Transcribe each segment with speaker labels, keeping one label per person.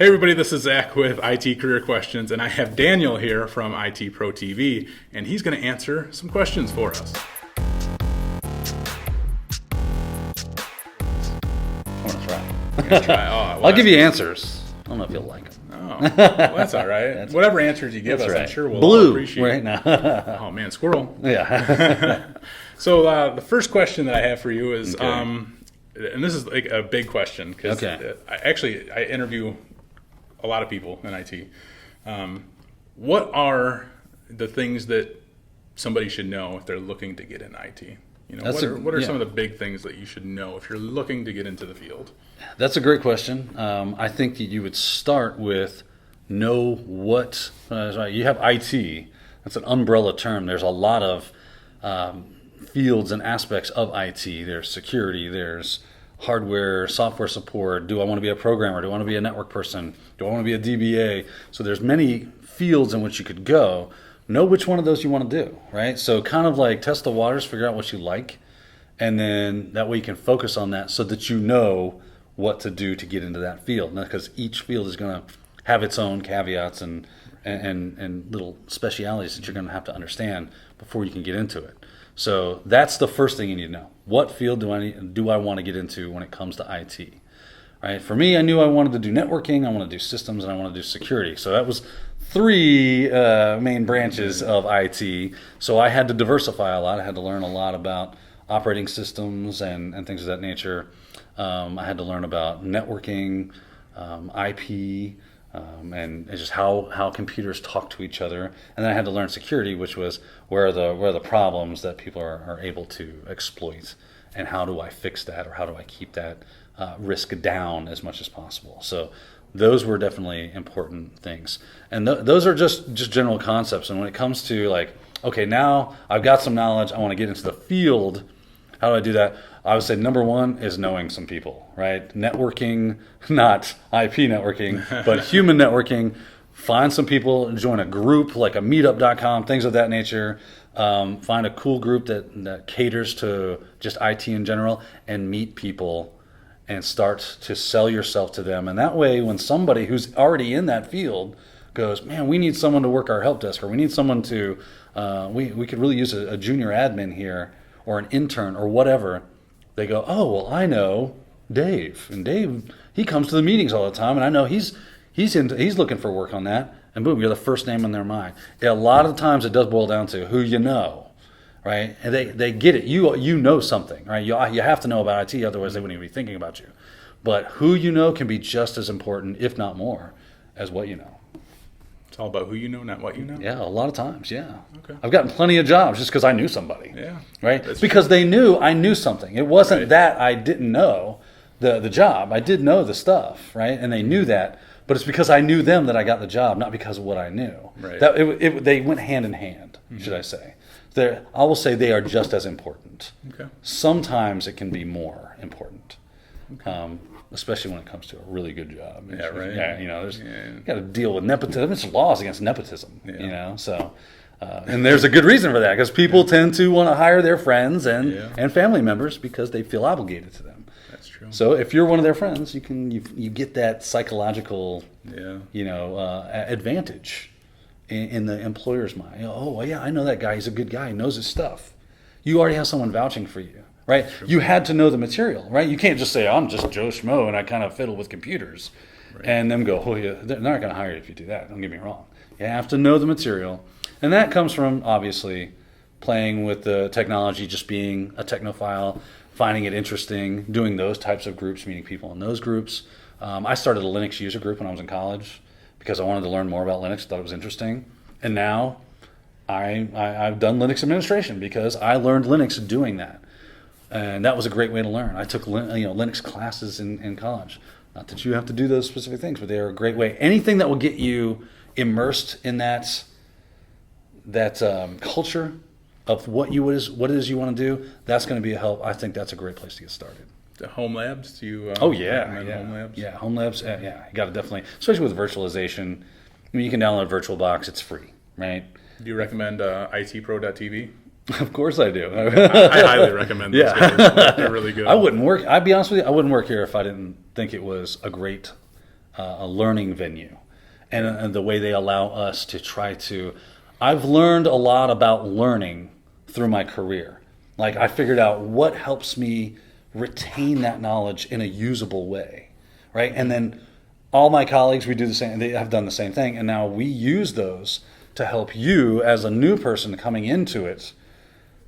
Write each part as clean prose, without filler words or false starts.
Speaker 1: Hey everybody, this is Zach with IT Career Questions, and I have Daniel here from IT Pro TV, and he's going to answer some questions for us.
Speaker 2: I want to try.
Speaker 1: You're gonna try. Oh, well,
Speaker 2: I'll give you answers. I don't know if you'll like them.
Speaker 1: Oh, well, that's all right. Whatever answers you give us, I'm sure we'll all appreciate.
Speaker 2: Right now.
Speaker 1: Oh man, squirrel.
Speaker 2: Yeah.
Speaker 1: So the first question that I have for you is, and this is like a big question because I interview a lot of people in IT. What are the things that somebody should know if they're looking to get in IT? You know, what are some of the big things that you should know if you're looking to get into the field?
Speaker 2: That's a great question. I think that you would start with know what you have. IT. That's an umbrella term. There's a lot of fields and aspects of IT. There's security. There's hardware, software support. Do I want to be a programmer? Do I want to be a network person? Do I want to be a DBA? So there's many fields in which you could go. Know which one of those you want to do, right? So kind of like test the waters, figure out what you like, and then that way you can focus on that so that you know what to do to get into that field. Because each field is going to have its own caveats and little specialities that you're going to have to understand before you can get into it. So that's the first thing you need to know. What field do I want to get into when it comes to IT? Right? For me, I knew I wanted to do networking, I want to do systems, and I want to do security. So that was three main branches of IT. So I had to diversify a lot. I had to learn a lot about operating systems and things of that nature. I had to learn about networking, IP, and just how computers talk to each other. And then I had to learn security, which was where are the problems that people are able to exploit, and how do I fix that, or how do I keep that risk down as much as possible. So those were definitely important things. And those are just general concepts. And when it comes to like, okay, now I've got some knowledge, I want to get into the field, how do I do that? I would say number one is knowing some people, right? Networking, not IP networking, but human networking. Find some people, join a group like a meetup.com, things of that nature. Find a cool group that caters to just IT in general, and meet people and start to sell yourself to them. And that way, when somebody who's already in that field goes, man, we need someone to work our help desk, or we need someone to, we could really use a junior admin here, or an intern, or whatever. They go, oh, well, I know Dave, and Dave, he comes to the meetings all the time, and I know he's looking for work on that, and boom, you're the first name in their mind. A lot of times it does boil down to who you know, right? And they get it. You know something, right? You have to know about IT, otherwise they wouldn't even be thinking about you. But who you know can be just as important, if not more, as what you know.
Speaker 1: It's all about who you know, not what you know?
Speaker 2: Yeah, a lot of times, yeah.
Speaker 1: Okay.
Speaker 2: I've gotten plenty of jobs just because I knew somebody.
Speaker 1: Yeah.
Speaker 2: Right?
Speaker 1: That's
Speaker 2: because they knew I knew something. It wasn't that I didn't know the job. I did know the stuff, right? And they knew that. But it's because I knew them that I got the job, not because of what I knew.
Speaker 1: Right.
Speaker 2: They went hand in hand, should I say. I will say they are just as important.
Speaker 1: Okay.
Speaker 2: Sometimes it can be more important. Okay. Especially when it comes to a really good job.
Speaker 1: Yeah, right.
Speaker 2: Yeah, you got to deal with nepotism. There's laws against nepotism, so, and there's a good reason for that, because people tend to want to hire their friends and family members because they feel obligated to them.
Speaker 1: That's true.
Speaker 2: So if you're one of their friends, you get that psychological, advantage in the employer's mind. Oh, yeah, I know that guy. He's a good guy. He knows his stuff. You already have someone vouching for you. Right? You had to know the material, right? You can't just say, I'm just Joe Schmo and I kind of fiddle with computers, and them go, oh yeah, they're not going to hire you if you do that. Don't get me wrong. You have to know the material. And that comes from, obviously, playing with the technology, just being a technophile, finding it interesting, doing those types of groups, meeting people in those groups. I started a Linux user group when I was in college because I wanted to learn more about Linux, thought it was interesting. And now I've done Linux administration because I learned Linux doing that. And that was a great way to learn. I took Linux classes in college. Not that you have to do those specific things, but they are a great way. Anything that will get you immersed in that culture of what it is you want to do, that's going to be a help. I think that's a great place to get started.
Speaker 1: The home labs? Do you
Speaker 2: home labs? Yeah, home labs. Yeah, you got to definitely, especially with virtualization. I mean, you can download VirtualBox. It's free, right?
Speaker 1: Do you recommend itpro.tv?
Speaker 2: Of course I do.
Speaker 1: I highly recommend those guys. They're really good.
Speaker 2: I'd be honest with you, I wouldn't work here if I didn't think it was a great a learning venue, and the way they allow us to try to. I've learned a lot about learning through my career. Like I figured out what helps me retain that knowledge in a usable way, right? And then all my colleagues, we do the same. They have done the same thing, and now we use those to help you as a new person coming into it,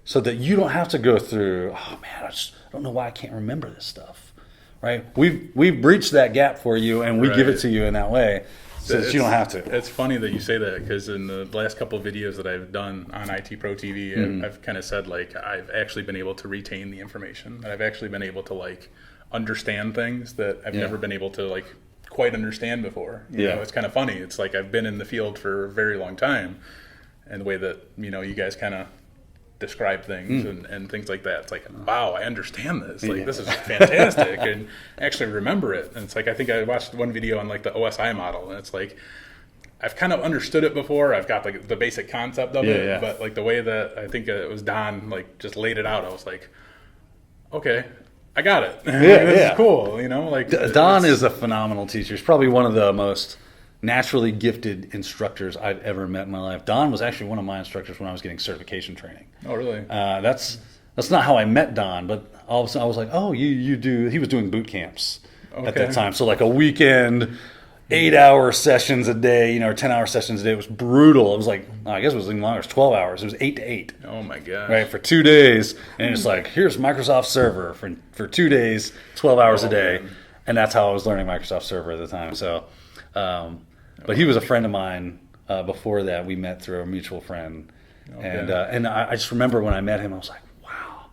Speaker 2: so that you don't have to go through. Oh man, I don't know why I can't remember this stuff, right? We've breached that gap for you, and we give it to you in that way, so that you don't have to.
Speaker 1: It's funny that you say that, because in the last couple of videos that I've done on IT Pro TV, I've kind of said like I've actually been able to retain the information, and I've actually been able to like understand things that I've never been able to like quite understand before. You know, it's kind of funny. It's like I've been in the field for a very long time, and the way that you guys kind of describe things and things like that. It's like, wow, I understand this. Like this is fantastic, and actually remember it. And it's like I think I watched one video on like the OSI model, and it's like I've kind of understood it before. I've got like the basic concept of it, but like the way that I think it was Don like just laid it out, I was like, okay, I got it. This is cool. Like
Speaker 2: Don is a phenomenal teacher. He's probably one of the most naturally gifted instructors I've ever met in my life. Don was actually one of my instructors when I was getting certification training.
Speaker 1: Oh, really?
Speaker 2: That's not how I met Don, but all of a sudden I was like, oh, you do. He was doing boot camps at that time, so like a weekend, 8-hour sessions a day, or 10-hour sessions a day. It was brutal. It was like, I guess it was even longer. It was 12 hours. It was 8 to 8.
Speaker 1: Oh my gosh!
Speaker 2: Right, for 2 days, and it's like, here's Microsoft Server for 2 days, 12 hours a day, and that's how I was learning Microsoft Server at the time. So. But he was a friend of mine before that. We met through a mutual friend. And I just remember when I met him, I was like, wow,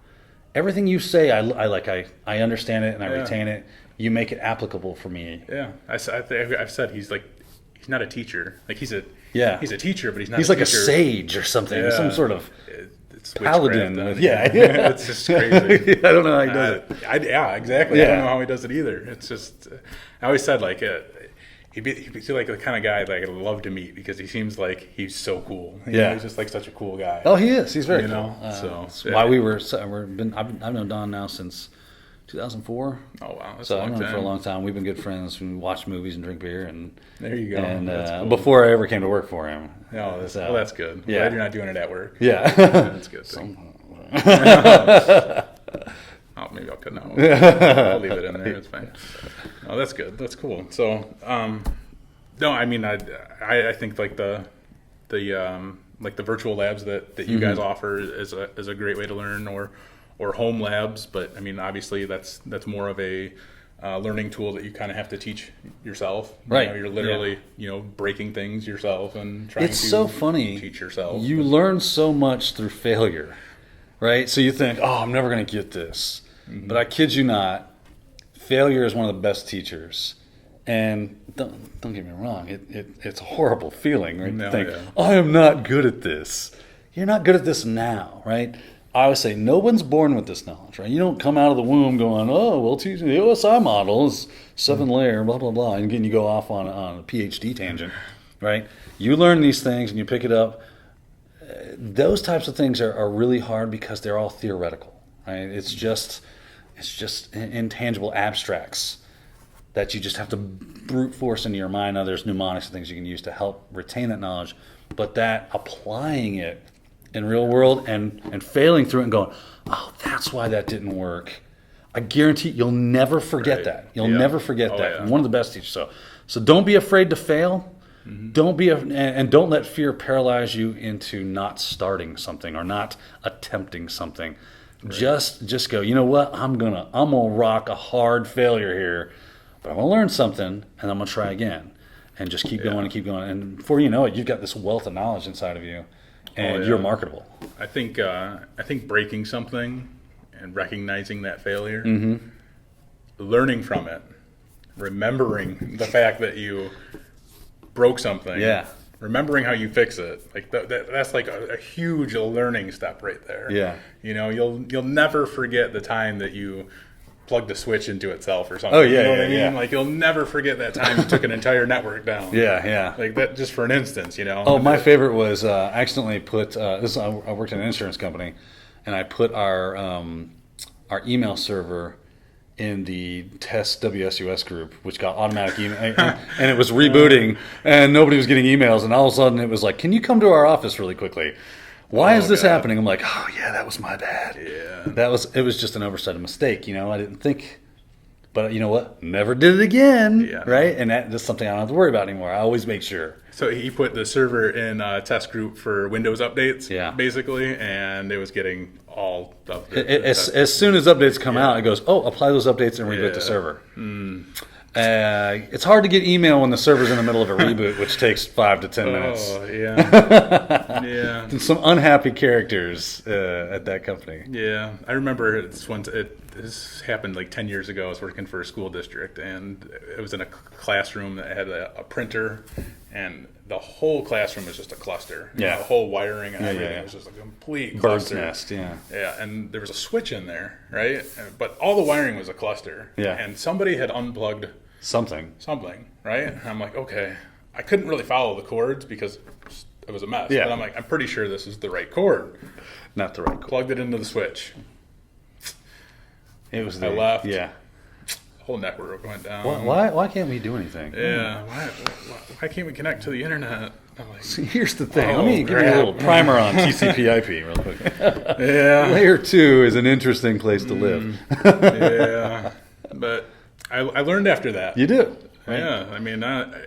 Speaker 2: everything you say, I understand it and I retain it. You make it applicable for me.
Speaker 1: Yeah. I've said he's not a teacher. Like he's a teacher, but he's not
Speaker 2: He's
Speaker 1: a
Speaker 2: like
Speaker 1: teacher.
Speaker 2: A sage or something, some sort of paladin.
Speaker 1: It's just crazy.
Speaker 2: I don't know how he does it.
Speaker 1: Exactly. I don't know how he does it either. It's just, I always said like, he'd be like the kind of guy that I'd love to meet, because he seems like he's so cool. He's just like such a cool guy.
Speaker 2: Oh, he is. He's very cool.
Speaker 1: That's
Speaker 2: why I've known Don now since 2004.
Speaker 1: Oh wow, that's
Speaker 2: so
Speaker 1: a long
Speaker 2: I've known him
Speaker 1: time.
Speaker 2: for a long time. We've been good friends. We watch movies and drink beer, and
Speaker 1: there you go.
Speaker 2: And
Speaker 1: cool.
Speaker 2: Before I ever came to work for him.
Speaker 1: Oh, that's good.
Speaker 2: Yeah,
Speaker 1: glad you're not doing it at work.
Speaker 2: Yeah,
Speaker 1: that's good. Oh, maybe I'll cut now. I'll leave it in there. It's fine. Oh, that's good. That's cool. So, no, I mean, I think like the virtual labs that you guys offer is a great way to learn, or home labs. But I mean, obviously that's more of a learning tool that you kind of have to teach yourself.
Speaker 2: Right.
Speaker 1: You're literally breaking things yourself and trying to
Speaker 2: so funny.
Speaker 1: Teach yourself.
Speaker 2: You learn so much through failure, right? So you think, oh, I'm never going to get this. But I kid you not, failure is one of the best teachers. And don't get me wrong, it's a horrible feeling, right?
Speaker 1: No,
Speaker 2: to think, I am not good at this. You're not good at this now, right? I always say, no one's born with this knowledge, right? You don't come out of the womb going, oh, well, the OSI model is 7-layer, blah, blah, blah. And again, you go off on a PhD tangent, right? You learn these things and you pick it up. Those types of things are really hard because they're all theoretical, right? It's just intangible abstracts that you just have to brute force into your mind. Now there's mnemonics and things you can use to help retain that knowledge, but that applying it in real world and failing through it and going, oh, that's why that didn't work. I guarantee you'll never forget that. You'll never forget that. One of the best teachers. So don't be afraid to fail. Don't let fear paralyze you into not starting something or not attempting something. Right. Just go, you know what? I'm gonna rock a hard failure here, but I'm gonna learn something and I'm gonna try again. And just keep going and keep going. And before you know it, you've got this wealth of knowledge inside of you, and you're marketable.
Speaker 1: I think breaking something and recognizing that failure, learning from it, remembering the fact that you broke something, remembering how you fix it, like that's like a huge learning step right there.
Speaker 2: Yeah,
Speaker 1: you'll never forget the time that you plugged the switch into itself or something.
Speaker 2: Oh yeah,
Speaker 1: you know what I mean? Like you'll never forget that time you took an entire network down.
Speaker 2: Yeah.
Speaker 1: Like that, just for an instance,
Speaker 2: Oh, my favorite was I accidentally put this. I worked in an insurance company, and I put our email server in the test WSUS group, which got automatic email, and it was rebooting, and nobody was getting emails, and all of a sudden it was like, "Can you come to our office really quickly? Why is this happening?" I'm like, "Oh yeah, that was my bad. Yeah, it was just an oversight, a mistake. I didn't think." But you know what? Never did it again, right? And that's something I don't have to worry about anymore. I always make sure.
Speaker 1: So he put the server in a test group for Windows updates, basically, and it was getting all of the
Speaker 2: as soon as updates come out, it goes, "Oh, apply those updates and reboot the server." It's hard to get email when the server's in the middle of a reboot, which takes 5 to 10 minutes.
Speaker 1: Oh, yeah. Yeah.
Speaker 2: And some unhappy characters at that company.
Speaker 1: Yeah. I remember this happened like 10 years ago. I was working for a school district, and it was in a classroom that had a printer, and the whole classroom was just a cluster. The whole wiring and everything was just a complete cluster.
Speaker 2: Bird's nest,
Speaker 1: Yeah, and there was a switch in there, right? But all the wiring was a cluster.
Speaker 2: Yeah.
Speaker 1: And somebody had unplugged
Speaker 2: something,
Speaker 1: right? And I'm like, okay. I couldn't really follow the cords because it was a mess.
Speaker 2: Yeah.
Speaker 1: But I'm like, I'm pretty sure this is the right cord.
Speaker 2: Not the right cord.
Speaker 1: Plugged it into the switch.
Speaker 2: It was
Speaker 1: I left.
Speaker 2: Yeah.
Speaker 1: Whole network went down.
Speaker 2: Why can't we do anything?
Speaker 1: Yeah. Why can't we connect to the internet? I'm like,
Speaker 2: see, here's the thing. Let me give you a little primer on TCP/IP real quick.
Speaker 1: Yeah.
Speaker 2: Layer 2 is an interesting place to live.
Speaker 1: Yeah. But I learned after that.
Speaker 2: You do. Right?
Speaker 1: Yeah. I mean,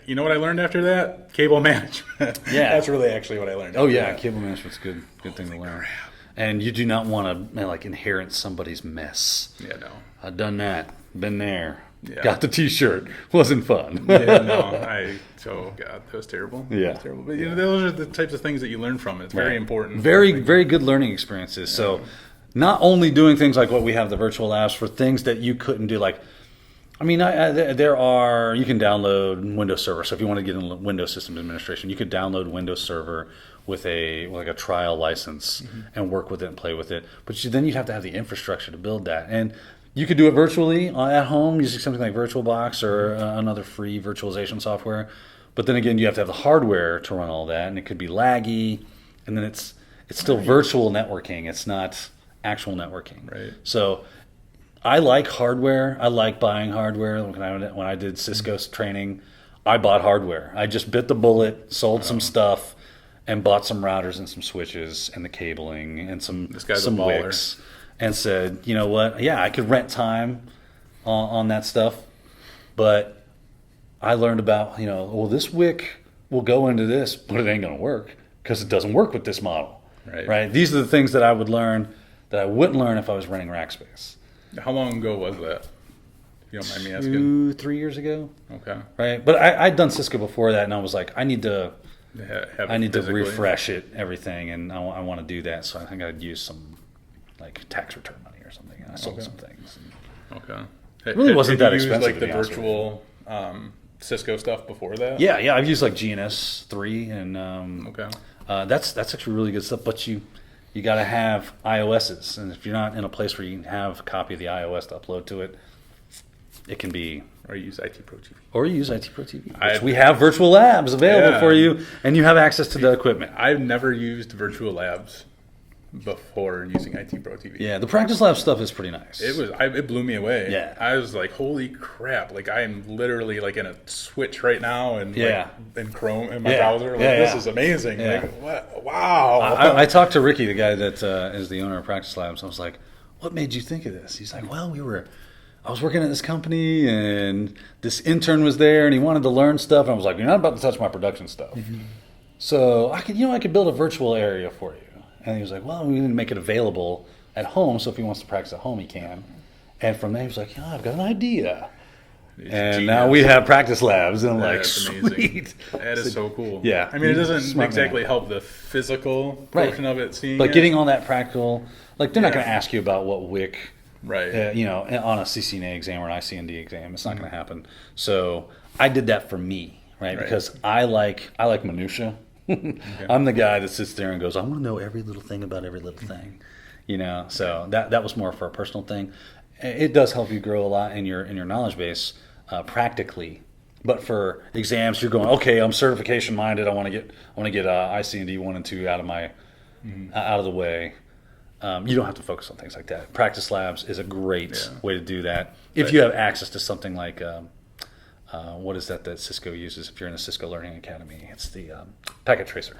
Speaker 1: you know what I learned after that? Cable management.
Speaker 2: Yeah.
Speaker 1: That's really actually what I learned.
Speaker 2: Oh yeah, cable management's a good thing to learn. Crap. And you do not want to inherit somebody's mess.
Speaker 1: Yeah, no.
Speaker 2: I've done that. Been there.
Speaker 1: Yeah.
Speaker 2: Got the T-shirt. Wasn't fun.
Speaker 1: Yeah, no. God, that was terrible.
Speaker 2: Yeah.
Speaker 1: That was terrible. But those are the types of things that you learn from it. It's very important.
Speaker 2: Very, very good learning experiences. Yeah. So, not only doing things like what we have the virtual labs for things that you couldn't do, like. I mean, there are, you can download Windows Server. So if you want to get into Windows Systems Administration, you could download Windows Server with a trial license and work with it and play with it. But then you'd have to have the infrastructure to build that. And you could do it virtually at home using something like VirtualBox or another free virtualization software. But then again, you have to have the hardware to run all that, and it could be laggy. And then it's still virtual networking. It's not actual networking.
Speaker 1: Right.
Speaker 2: So I like hardware. I like buying hardware. When I did Cisco's training, I bought hardware. I just bit the bullet, sold some stuff, and bought some routers and some switches and the cabling and some wicks, and said, you know what? Yeah, I could rent time on that stuff, but I learned about, this wick will go into this, but it ain't going to work because it doesn't work with this model. Right? These are the things that I would learn that I wouldn't learn if I was renting rack space.
Speaker 1: How long ago was that? If you don't mind me asking.
Speaker 2: 2-3 years ago.
Speaker 1: Okay.
Speaker 2: Right, but I'd done Cisco before that, and I was like, I need to refresh everything, and I want to do that. So I think I'd use some tax return money or something. And I sold some things.
Speaker 1: Okay.
Speaker 2: It really wasn't that expensive.
Speaker 1: Like the virtual Cisco stuff before that.
Speaker 2: Yeah. I've used GNS3 and that's actually really good stuff. But you got to have iOSs, and if you're not in a place where you can have a copy of the iOS to upload to it, it can be.
Speaker 1: Or use IT Pro TV.
Speaker 2: Or use IT Pro TV. Which we have virtual labs available for you, and you have access to the equipment.
Speaker 1: I've never used virtual labs before using IT Pro TV.
Speaker 2: Yeah, the practice lab stuff is pretty nice.
Speaker 1: It blew me away.
Speaker 2: Yeah.
Speaker 1: I was like, holy crap. I am literally in a switch right now and in Chrome in my browser. This is amazing.
Speaker 2: Yeah.
Speaker 1: Wow.
Speaker 2: I talked to Ricky, the guy that is the owner of Practice Labs. I was like, what made you think of this? He's like, well, I was working at this company and this intern was there and he wanted to learn stuff. And I was like, you're not about to touch my production stuff. Mm-hmm. So I could build a virtual area for you. And he was like, well, we didn't make it available at home, so if he wants to practice at home, he can. And from there, he was like, I've got an idea. And now we have practice labs. And I'm like, sweet.
Speaker 1: That is so cool.
Speaker 2: Yeah.
Speaker 1: I mean, it doesn't exactly help the physical portion of it, seeing
Speaker 2: but getting on that practical, they're not going to ask you about what WIC,
Speaker 1: right?
Speaker 2: On a CCNA exam or an ICND exam. It's not going to happen. So I did that for me, right? Because I like minutia. Okay. I'm the guy that sits there and goes, I want to know every little thing about every little thing, So that was more for a personal thing. It does help you grow a lot in your knowledge base practically. But for exams, you're going, okay, I'm certification minded. I want to get ICND 1 and 2 out of the way. you don't have to focus on things like that. Practice labs is a great way to do that. If you have access to something like, what is that Cisco uses if you're in a Cisco Learning Academy? It's the Packet Tracer.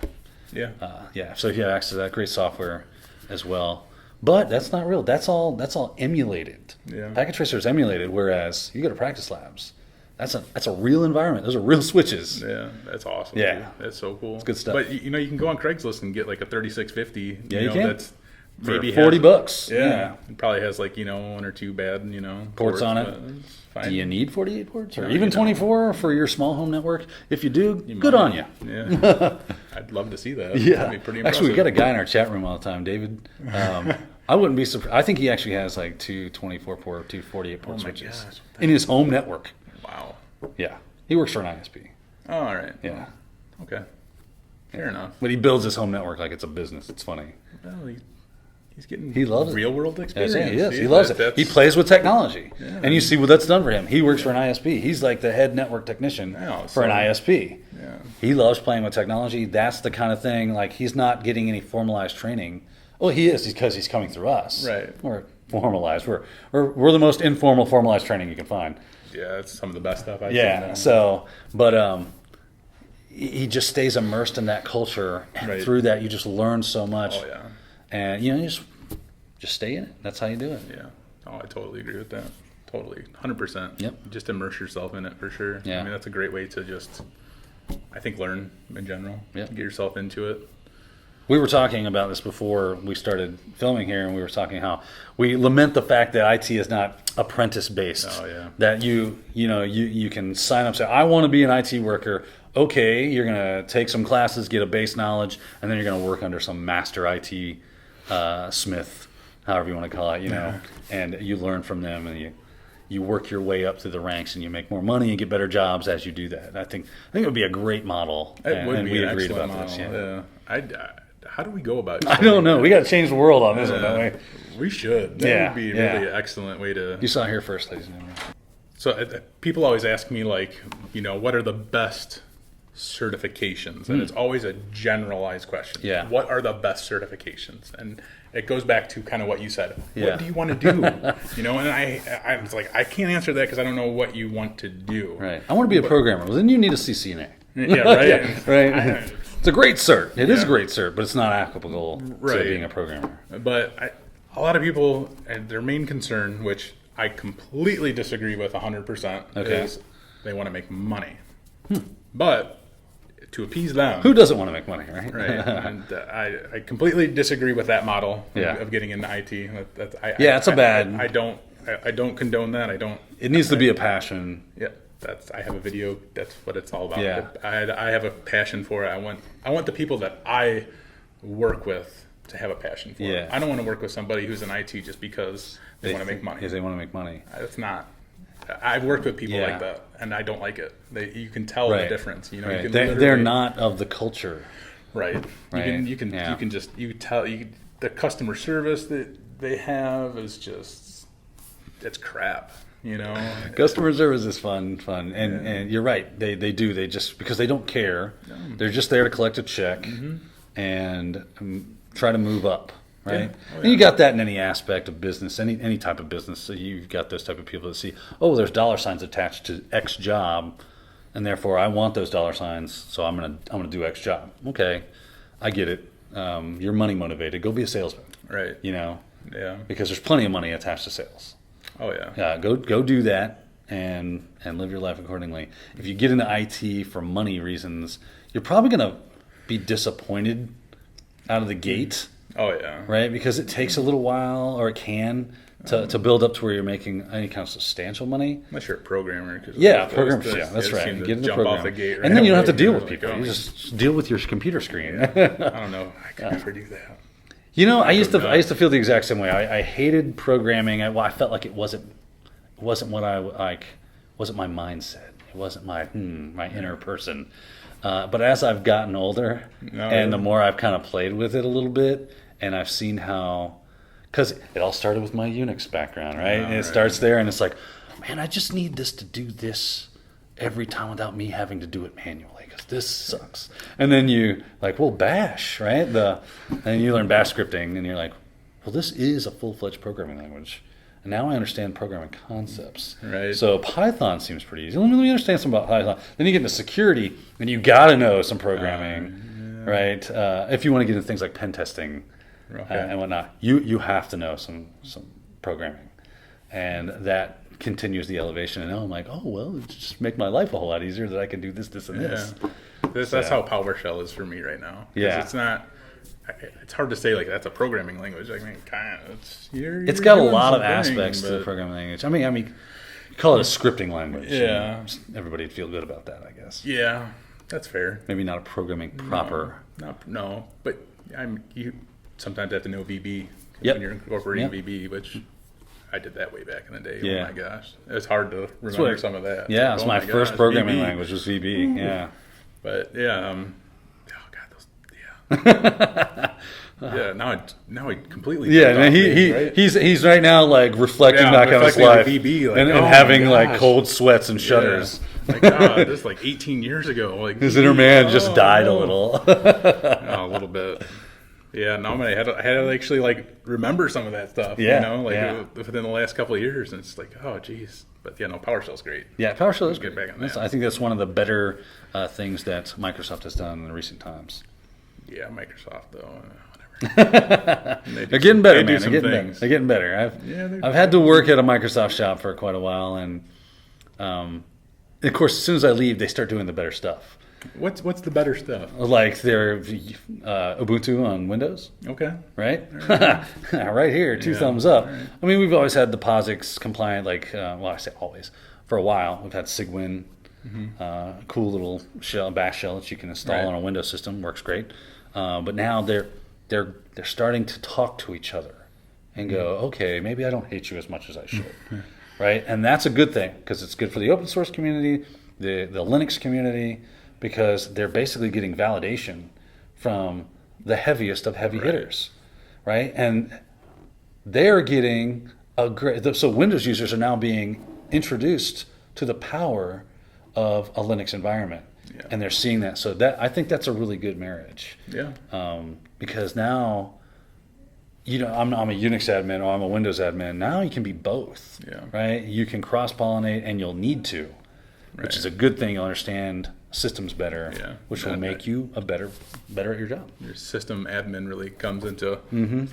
Speaker 1: Yeah.
Speaker 2: So if you have access to that, great software as well. But that's not real. That's all emulated.
Speaker 1: Yeah.
Speaker 2: Packet Tracer is emulated, whereas you go to practice labs. That's a real environment. Those are real switches.
Speaker 1: Yeah, that's awesome.
Speaker 2: Yeah.
Speaker 1: Dude. That's so cool.
Speaker 2: It's good stuff.
Speaker 1: But you can go on Craigslist and get like a 3650.
Speaker 2: Yeah, you can.
Speaker 1: That's maybe
Speaker 2: for $40.
Speaker 1: Yeah. It probably has like, one or two bad,
Speaker 2: ports on it.
Speaker 1: Fine.
Speaker 2: Do you need 48 ports or even 24 for your small home network? If you do, good on you.
Speaker 1: Yeah. I'd love to see that.
Speaker 2: Yeah.
Speaker 1: That'd be pretty impressive.
Speaker 2: Actually, we got a guy in our chat room all the time, David. I wouldn't be surprised. I think he actually has like two 24-port, two 48-port switches
Speaker 1: gosh.
Speaker 2: in his home network.
Speaker 1: Wow.
Speaker 2: Yeah. He works for an ISP.
Speaker 1: Oh, all right.
Speaker 2: Yeah.
Speaker 1: Okay. Fair enough.
Speaker 2: But he builds his home network like it's a business. It's funny.
Speaker 1: Well,
Speaker 2: he loves
Speaker 1: real world experience.
Speaker 2: Yes, he is. He loves it. He plays with technology. Yeah. And you see what that's done for him. He works for an ISP. He's like the head network technician for an ISP.
Speaker 1: Yeah.
Speaker 2: He loves playing with technology. That's the kind of thing, like he's not getting any formalized training. Well, he is because he's coming through us.
Speaker 1: Right.
Speaker 2: We're formalized. We're the most informal formalized training you can find.
Speaker 1: Yeah, it's some of the best stuff I've seen.
Speaker 2: Yeah. So, but he just stays immersed in that culture, and through that you just learn so much.
Speaker 1: Oh yeah.
Speaker 2: And you just stay in it. That's how you do it.
Speaker 1: Yeah. Oh, I totally agree with that. Totally, 100%.
Speaker 2: Yep.
Speaker 1: Just immerse yourself in it for sure.
Speaker 2: Yeah.
Speaker 1: I mean, that's a great way to just, I think, learn in general.
Speaker 2: Yep.
Speaker 1: Get yourself into it.
Speaker 2: We were talking about this before we started filming here, and we were talking how we lament the fact that IT is not apprentice based.
Speaker 1: Oh yeah.
Speaker 2: That you can sign up, say I want to be an IT worker. Okay, you're gonna take some classes, get a base knowledge, and then you're gonna work under some master IT smith, however you want to call it, and you learn from them, and you work your way up through the ranks, and you make more money and get better jobs as you do that. I think it would be a great model.
Speaker 1: It would be an excellent model.
Speaker 2: This. Yeah.
Speaker 1: How do we go about it?
Speaker 2: I don't know. We got to change the world on this one, don't we?
Speaker 1: We should. That would be really an excellent way to...
Speaker 2: You saw it here first, ladies and gentlemen.
Speaker 1: So people always ask me, like, what are the best certifications? And it's always a generalized question.
Speaker 2: Yeah.
Speaker 1: What are the best certifications? And it goes back to kind of what you said.
Speaker 2: Yeah.
Speaker 1: What do you want to do? And I was like, I can't answer that because I don't know what you want to do.
Speaker 2: Right. I want to be a programmer. Well, then you need a CCNA.
Speaker 1: Yeah, right.
Speaker 2: Right. It's a great cert. It is a great cert, but it's not applicable to being a programmer.
Speaker 1: But a lot of people, and their main concern, which I completely disagree with 100%, is they want to make money. But to appease them...
Speaker 2: Who doesn't want to make money, right?
Speaker 1: Right. And I completely disagree with that model of getting into IT.
Speaker 2: It's a bad...
Speaker 1: I don't condone that. I don't...
Speaker 2: It needs to be a passion.
Speaker 1: Yeah. I have a video. That's what it's all about.
Speaker 2: Yeah.
Speaker 1: I have a passion for it. I want the people that I work with to have a passion for it. I don't want to work with somebody who's in IT just because they want to make money.
Speaker 2: Because they want to make money.
Speaker 1: That's not. I've worked with people like that, and I don't like it. You can tell the difference. You can
Speaker 2: they're not of the culture.
Speaker 1: Right. You can just tell the customer service that they have is just it's crap.
Speaker 2: Customer service is fun, and you're right. They do. They just because they don't care. They're just there to collect a check and try to move up, right?
Speaker 1: Yeah.
Speaker 2: And you got that in any aspect of business, any type of business. So you've got those type of people that see, there's dollar signs attached to X job, and therefore I want those dollar signs, so I'm gonna do X job. Okay, I get it. You're money motivated. Go be a salesman,
Speaker 1: right?
Speaker 2: Yeah, because there's plenty of money attached to sales.
Speaker 1: Oh yeah.
Speaker 2: Yeah, go do that and live your life accordingly. If you get into IT for money reasons, you're probably gonna be disappointed out of the gate.
Speaker 1: Oh yeah.
Speaker 2: Right? Because it takes a little while, or it can, to build up to where you're making any kind of substantial money.
Speaker 1: Unless you're a programmer.
Speaker 2: Programmers. Yeah, that's right. You get into the program.
Speaker 1: Off the gate
Speaker 2: and then you don't have to deal with people. You just deal with your computer screen.
Speaker 1: I don't know. I could never do that.
Speaker 2: I used to feel the exact same way. I hated programming. I felt like it wasn't what I like. Wasn't my mindset. It wasn't my inner person. But as I've gotten older, and the more I've kind of played with it a little bit, and I've seen how, because it all started with my Unix background, right? And it starts there, and it's like, man, I just need this to do this every time without me having to do it manually. This sucks. And then you bash, right? And you learn bash scripting, and you're like, well, this is a full-fledged programming language. And now I understand programming concepts.
Speaker 1: Right.
Speaker 2: So Python seems pretty easy. Let me understand some about Python. Then you get into security, and you got to know some programming, right? If you want to get into things like pen testing and whatnot, you have to know some programming, and that continues the elevation. And now I'm like, oh well, it just make my life a whole lot easier that I can do this, and this.
Speaker 1: That's how PowerShell is for me right now.
Speaker 2: Yeah.
Speaker 1: It's not. It's hard to say like that's a programming language. I mean, kind of.
Speaker 2: It's got a lot of aspects to the programming language. I mean, you call it a scripting language.
Speaker 1: Yeah.
Speaker 2: Everybody'd feel good about that, I guess.
Speaker 1: Yeah, that's fair.
Speaker 2: Maybe not a programming proper.
Speaker 1: No, but you sometimes have to know VB
Speaker 2: Yep.
Speaker 1: when you're incorporating
Speaker 2: Yep.
Speaker 1: VB, which I did that way back in the day.
Speaker 2: Yeah.
Speaker 1: Oh my gosh, it's hard to remember some of that.
Speaker 2: Yeah,
Speaker 1: Like,
Speaker 2: it's my first
Speaker 1: gosh,
Speaker 2: programming
Speaker 1: VB.
Speaker 2: language was VB. Yeah.
Speaker 1: But yeah, oh god, yeah. Now I completely
Speaker 2: Man, he's right now like reflecting back on his life
Speaker 1: VB, like,
Speaker 2: and
Speaker 1: oh
Speaker 2: having
Speaker 1: my
Speaker 2: like
Speaker 1: gosh.
Speaker 2: cold sweats and shudders.
Speaker 1: Like, God, this is like 18 years ago. Like
Speaker 2: His inner man just died a little.
Speaker 1: A little bit. Yeah, no, I had to actually like remember some of that stuff.
Speaker 2: Yeah,
Speaker 1: within the last couple of years, and it's like, oh, geez. But PowerShell's great.
Speaker 2: Yeah, PowerShell is great.
Speaker 1: Get back on that.
Speaker 2: I think that's one of the better things that Microsoft has done in recent times.
Speaker 1: Yeah, Microsoft though. Whatever.
Speaker 2: They're getting better, man.
Speaker 1: They're
Speaker 2: getting better. I've had to work at a Microsoft shop for quite a while, and of course, as soon as I leave, they start doing the better stuff.
Speaker 1: What's the better stuff?
Speaker 2: Like their Ubuntu on Windows.
Speaker 1: Okay.
Speaker 2: Right? Right here, two thumbs up. Right. I mean, we've always had the POSIX compliant, I say always. For a while, we've had Cygwin, cool little bash shell that you can install on a Windows system. Works great. But now they're starting to talk to each other and go, okay, maybe I don't hate you as much as I should. Right? And that's a good thing because it's good for the open source community, the Linux community, because they're basically getting validation from the heaviest of heavy hitters, right? And they're getting so Windows users are now being introduced to the power of a Linux environment, and they're seeing that. So I think that's a really good marriage. Yeah. Because now, I'm a Unix admin or I'm a Windows admin. Now you can be both, right? You can cross-pollinate, and you'll need to, which is a good thing. You'll understand systems better, which will make you better at your job.
Speaker 1: Your system admin really comes into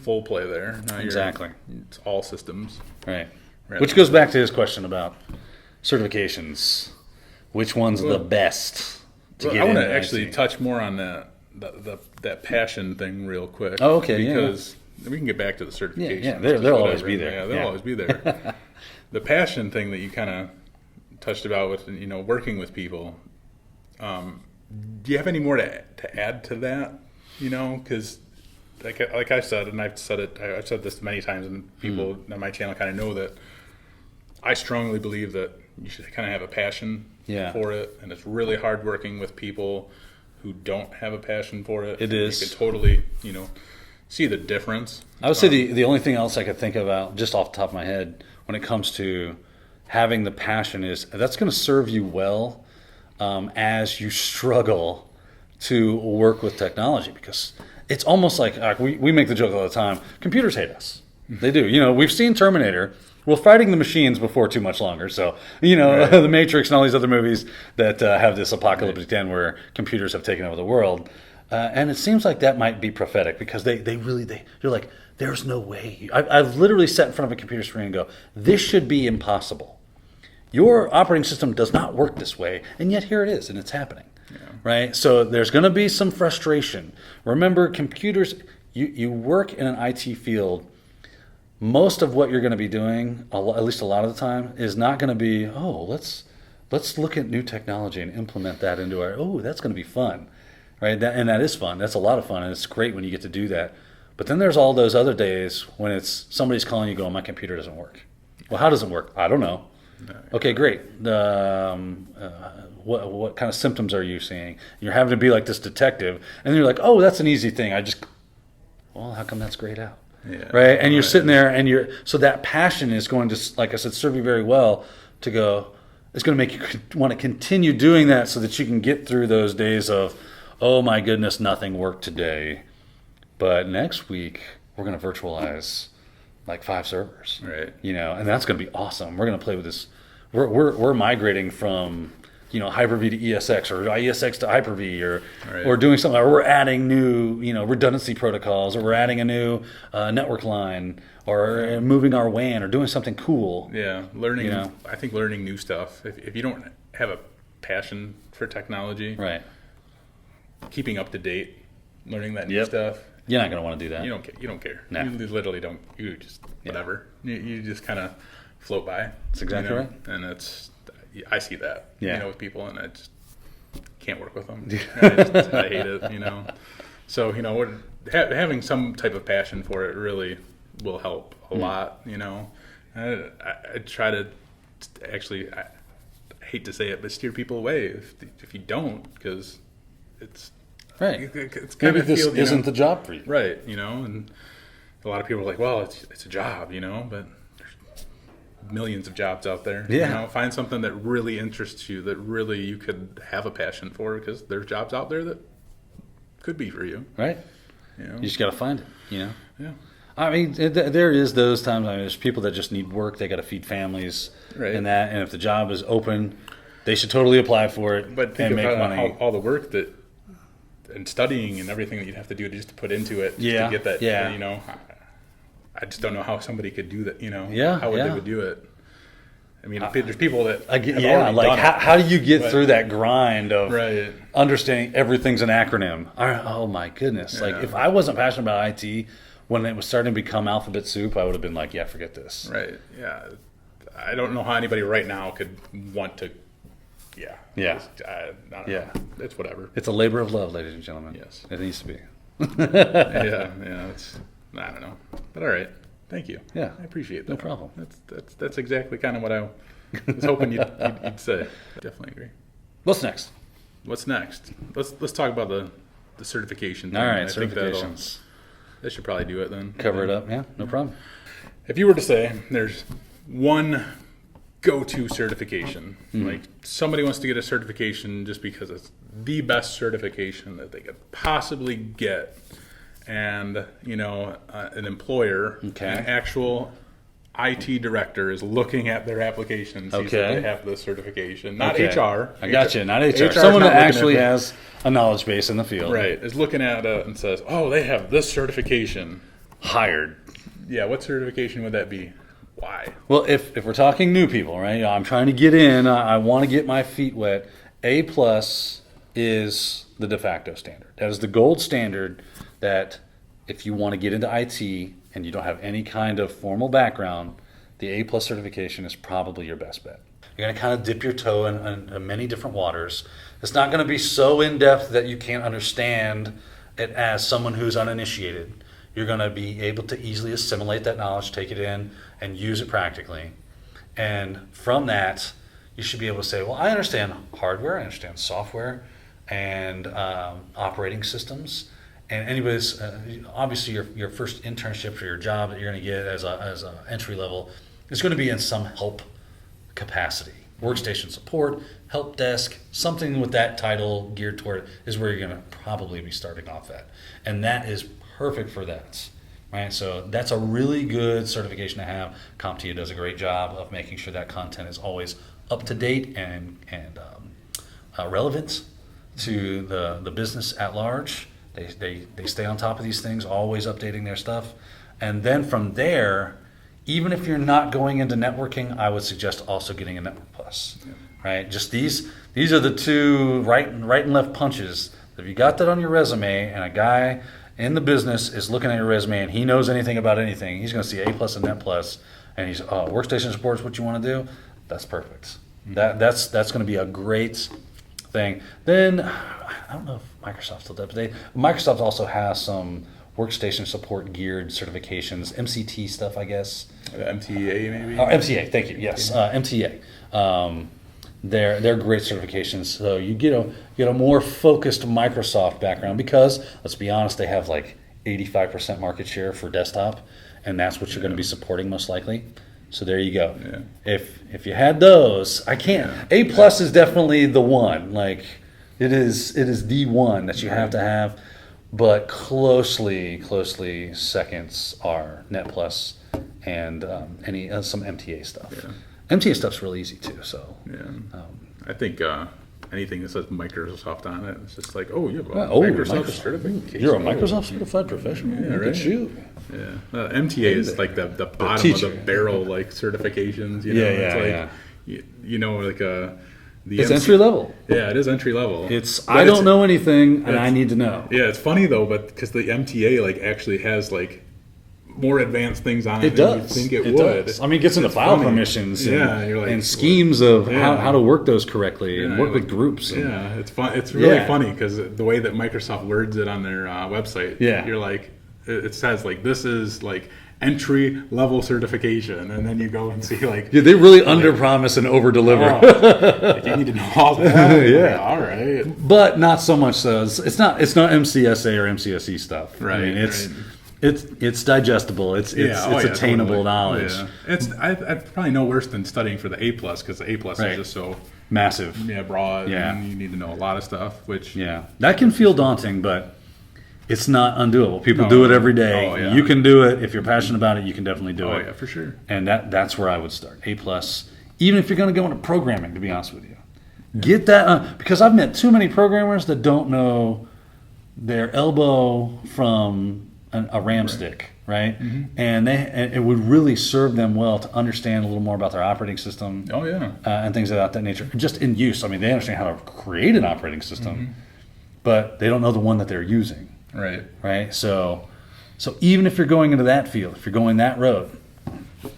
Speaker 1: full play there. Now
Speaker 2: exactly.
Speaker 1: It's all systems.
Speaker 2: Right. Which goes back to his question about certifications. Which one's the best to get in?
Speaker 1: I want to actually touch more on that passion thing real quick.
Speaker 2: Oh, okay.
Speaker 1: Because we can get back to the certifications.
Speaker 2: Yeah, they'll always be there.
Speaker 1: Yeah, they'll always be there. The passion thing that you kind of touched about with working with people. Do you have any more to add to that? Because like I said, and I've said this many times, and people on my channel kind of know that I strongly believe that you should kind of have a passion for it, and it's really hard working with people who don't have a passion for it.
Speaker 2: It is.
Speaker 1: You can totally, see the difference.
Speaker 2: I would say the only thing else I could think about, just off the top of my head, when it comes to having the passion is that's going to serve you well as you struggle to work with technology, because it's almost like we make the joke all the time, computers hate us. They do. We've seen Terminator. We're fighting the machines before too much longer. So, The Matrix and all these other movies that have this apocalyptic end where computers have taken over the world. And it seems like that might be prophetic, because you're like, there's no way. I've literally sat in front of a computer screen and go, this should be impossible. Your operating system does not work this way, and yet here it is, and it's happening, right? So there's going to be some frustration. Remember, computers, you work in an IT field, most of what you're going to be doing, at least a lot of the time, is not going to be, let's look at new technology and implement that into that's going to be fun, right? And that is fun. That's a lot of fun, and it's great when you get to do that. But then there's all those other days when it's somebody's calling you going, my computer doesn't work. Well, how does it work? I don't know. Okay, great. What kind of symptoms are you seeing? You're having to be like this detective, and then you're like, that's an easy thing. How come that's grayed out? Yeah, right? And you're sitting there, and so that passion is going to, like I said, serve you very well to go. It's going to make you want to continue doing that so that you can get through those days of, oh my goodness, nothing worked today. But next week, we're going to virtualize like 5 servers,
Speaker 1: right?
Speaker 2: And that's going to be awesome. We're going to play with this. We're migrating from Hyper-V to ESX, or ESX to Hyper-V, or doing something. Or we're adding new redundancy protocols, or we're adding a new network line, or moving our WAN, or doing something cool.
Speaker 1: Yeah, learning. I think learning new stuff. If you don't have a passion for technology,
Speaker 2: right,
Speaker 1: keeping up to date, learning that new stuff.
Speaker 2: You're not going to want to do that.
Speaker 1: You don't care.
Speaker 2: No.
Speaker 1: You literally don't. You just whatever. You just kind of float by.
Speaker 2: That's exactly right.
Speaker 1: And I see that.
Speaker 2: Yeah.
Speaker 1: With people, and I just can't work with them. I hate it. So having some type of passion for it really will help a lot. I try to actually. I hate to say it, but steer people away if you don't, because it's.
Speaker 2: Right.
Speaker 1: It's kind
Speaker 2: Maybe this isn't the job for you.
Speaker 1: Right. And a lot of people are like, well, it's a job, but there's millions of jobs out there.
Speaker 2: Yeah.
Speaker 1: Find something that really interests you, that really you could have a passion for, because there's jobs out there that could be for you.
Speaker 2: Right. You just got to find it,
Speaker 1: Yeah.
Speaker 2: I mean, there is those times. There's people that just need work. They got to feed families,
Speaker 1: right.
Speaker 2: And if the job is open, they should totally apply for it.
Speaker 1: But think
Speaker 2: and make
Speaker 1: about
Speaker 2: money.
Speaker 1: all the work and studying and everything that you'd have to do just to put into it,
Speaker 2: to
Speaker 1: get that.
Speaker 2: Yeah.
Speaker 1: I just don't know how somebody could do that. How
Speaker 2: they
Speaker 1: would do it. I mean, there's people that
Speaker 2: how do you get through that grind of
Speaker 1: right.
Speaker 2: understanding everything's an acronym? Oh my goodness!
Speaker 1: Yeah.
Speaker 2: Like if I wasn't passionate about IT when it was starting to become alphabet soup, I would have been like, yeah, forget this.
Speaker 1: Right. Yeah. I don't know how anybody right now could want to. Yeah.
Speaker 2: Yeah.
Speaker 1: I don't know. It's whatever.
Speaker 2: It's a labor of love, ladies and gentlemen.
Speaker 1: Yes.
Speaker 2: It needs to be.
Speaker 1: Yeah. I don't know. But all right. Thank you.
Speaker 2: Yeah.
Speaker 1: I appreciate that.
Speaker 2: No problem.
Speaker 1: That's exactly kind of what I was hoping you'd say. Definitely agree.
Speaker 2: What's next?
Speaker 1: Let's talk about the certification thing.
Speaker 2: All right,
Speaker 1: I think
Speaker 2: certifications.
Speaker 1: That should probably do it then.
Speaker 2: Cover it up. Yeah. No problem.
Speaker 1: If you were to say there's one go-to certification, like somebody wants to get a certification just because it's the best certification that they could possibly get, and an employer, an actual IT director is looking at their application and sees that they have the certification, not HR.
Speaker 2: I got you, not HR. Someone that actually has a knowledge base in the field.
Speaker 1: Right, is looking at it and says, oh, they have this certification.
Speaker 2: Hired.
Speaker 1: Yeah, what certification would that be? Why?
Speaker 2: Well, if we're talking new people, right? I'm trying to get in. I want to get my feet wet. A+ is the de facto standard. That is the gold standard that if you want to get into IT and you don't have any kind of formal background, the A+ certification is probably your best bet. You're going to kind of dip your toe in many different waters. It's not going to be so in-depth that you can't understand it as someone who's uninitiated. You're going to be able to easily assimilate that knowledge, take it in, and use it practically. And from that, you should be able to say, well, I understand hardware, I understand software, and operating systems. And anybody's, obviously your first internship or your job that you're going to get as a entry level is going to be in some help capacity. Workstation support, help desk, something with that title geared toward it is where you're going to probably be starting off at. And that is perfect for that, right? So that's a really good certification to have. CompTIA does a great job of making sure that content is always up to date and relevant to the business at large. They stay on top of these things, always updating their stuff. And then from there, even if you're not going into networking, I would suggest also getting a Network Plus, right? Just these are the two right and left punches. If you got that on your resume and a guy in the business is looking at your resume and he knows anything about anything, he's going to see A+ and Net Plus, and he's workstation support is what you want to do. That's perfect. That's going to be a great thing. Then I don't know if Microsoft still does, but Microsoft also has some workstation support geared certifications, MCT stuff, I guess.
Speaker 1: MTA maybe.
Speaker 2: Oh, MTA. Thank you. Yes, MTA. They're great certifications. So you get a more focused Microsoft background because, let's be honest, they have like 85% market share for desktop, and that's what you're going to be supporting most likely. So there you go. Yeah. If you had those, I can't. A+ is definitely the one. Like it is the one that you have to have. but closely seconds are Net Plus and some MTA stuff.
Speaker 1: Yeah.
Speaker 2: MTA stuff's really easy too. So
Speaker 1: I think anything that says Microsoft on it, it's just like, oh, you have a
Speaker 2: Microsoft
Speaker 1: certification.
Speaker 2: You're a Microsoft certified professional.
Speaker 1: Yeah,
Speaker 2: Look
Speaker 1: right.
Speaker 2: at you.
Speaker 1: Yeah, MTA is like the bottom of the barrel, like certifications. You know, it's like you know, like
Speaker 2: it's entry level.
Speaker 1: Yeah, it is entry level.
Speaker 2: I don't know anything, and I need to know.
Speaker 1: Yeah, it's funny though, but because the MTA like actually has like more advanced things on it
Speaker 2: than
Speaker 1: you think it would.
Speaker 2: Does. I mean, it gets into file permissions and schemes of how to work those correctly and work with groups.
Speaker 1: Yeah, it's fun. It's really funny because the way that Microsoft words it on their website, you're like, it says like this is like entry level certification, and then you go and see like
Speaker 2: they really under promise and over deliver.
Speaker 1: Like you need to know all that. Like, all right,
Speaker 2: but not so much so. It's not MCSA or MCSE stuff.
Speaker 1: Right.
Speaker 2: I mean, it's digestible. It's attainable
Speaker 1: totally.
Speaker 2: knowledge.
Speaker 1: Yeah. It's probably no worse than studying for the A+, because the A+ is just so
Speaker 2: massive,
Speaker 1: broad. Yeah, and you need to know a lot of stuff. Which
Speaker 2: that can feel daunting, but it's not undoable. People do it every day.
Speaker 1: Oh, yeah.
Speaker 2: You can do it if you're passionate about it. You can definitely do it.
Speaker 1: Oh yeah, for sure.
Speaker 2: And that's where I would start. A+, even if you're going to go into programming. To be honest with you, get that because I've met too many programmers that don't know their elbow from a RAM stick, right? Mm-hmm. And it would really serve them well to understand a little more about their operating system.
Speaker 1: Oh yeah,
Speaker 2: and things of that nature. Just in use. I mean, they understand how to create an operating system, but they don't know the one that they're using. Right. So even if you're going into that field, if you're going that road,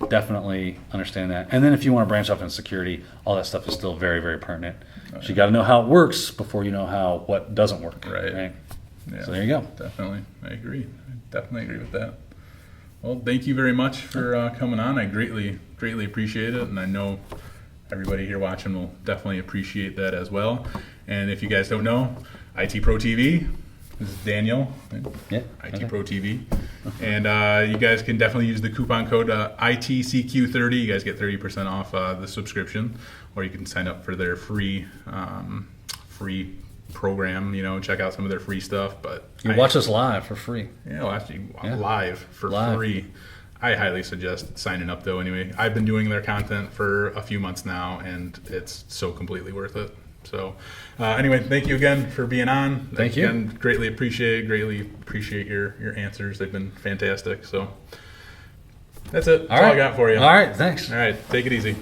Speaker 2: definitely understand that. And then if you want to branch off in security, all that stuff is still very, very pertinent. So you got to know how it works before you know what doesn't work.
Speaker 1: Right.
Speaker 2: Yeah. So there you go.
Speaker 1: Definitely. I agree. I definitely agree with that. Well, thank you very much for coming on. I greatly appreciate it. And I know everybody here watching will definitely appreciate that as well. And if you guys don't know, IT Pro TV, this is Daniel, IT Pro TV. And you guys can definitely use the coupon code ITCQ30. You guys get 30% off the subscription. Or you can sign up for their free program, check out some of their free stuff. But
Speaker 2: you watch us live for free.
Speaker 1: Yeah, well, actually, live for free. I highly suggest signing up, though, anyway. I've been doing their content for a few months now, and it's so completely worth it. So, anyway, thank you again for being on.
Speaker 2: Thank you.
Speaker 1: Again, greatly appreciate your answers. They've been fantastic. So, that's it. That's all I got for you.
Speaker 2: All right, thanks.
Speaker 1: All right, take it easy.